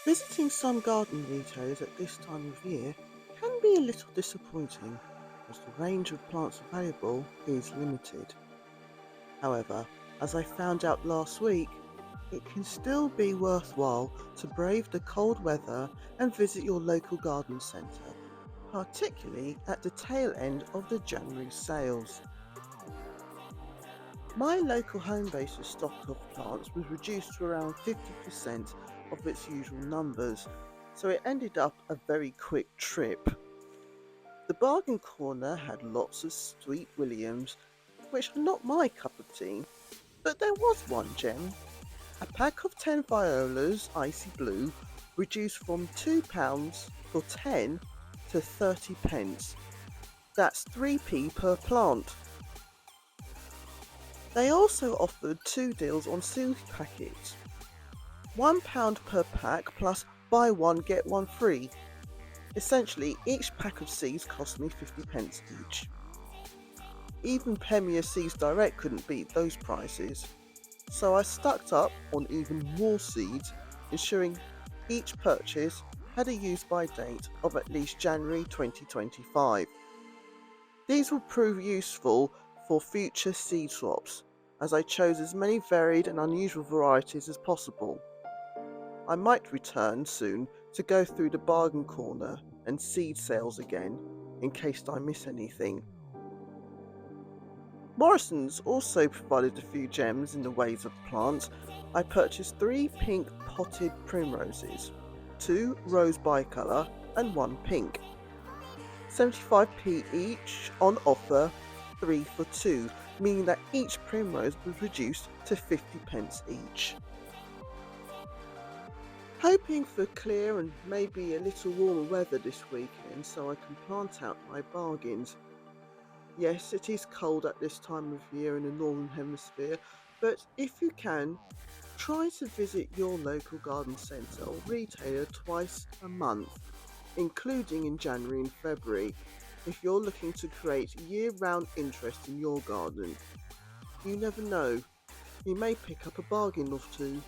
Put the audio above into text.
Visiting some garden retailers at this time of year can be a little disappointing as the range of plants available is limited. However, as I found out last week, it can still be worthwhile to brave the cold weather and visit your local garden centre, particularly at the tail end of the January sales. My local home base's stock of plants was reduced to around 50% of its usual numbers, so it ended up a very quick trip. The bargain corner had lots of sweet Williams, which are not my cup of tea, but there was one gem. A pack of 10 violas, icy blue, reduced from £2 for 10 to 30 pence. That's 3p per plant. They also offered two deals on seed packets. £1 per pack plus buy one get one free. Essentially, each pack of seeds cost me 50 pence each. Even Premier Seeds Direct couldn't beat those prices. So I stocked up on even more seeds, ensuring each purchase had a use by date of at least January 2025. These will prove useful for future seed swaps, as I chose as many varied and unusual varieties as possible. I might return soon to go through the bargain corner and seed sales again, in case I miss anything. Morrisons also provided a few gems in the ways of plants. I purchased 3 pink potted primroses, 2 rose bicolour and 1 pink. 75p each on offer, 3 for 2, meaning that each primrose was reduced to 50 pence each. Hoping for clear and maybe a little warmer weather this weekend so I can plant out my bargains. Yes, it is cold at this time of year in the Northern Hemisphere, but if you can, try to visit your local garden centre or retailer twice a month, including in January and February, if you're looking to create year-round interest in your garden. You never know, you may pick up a bargain or two.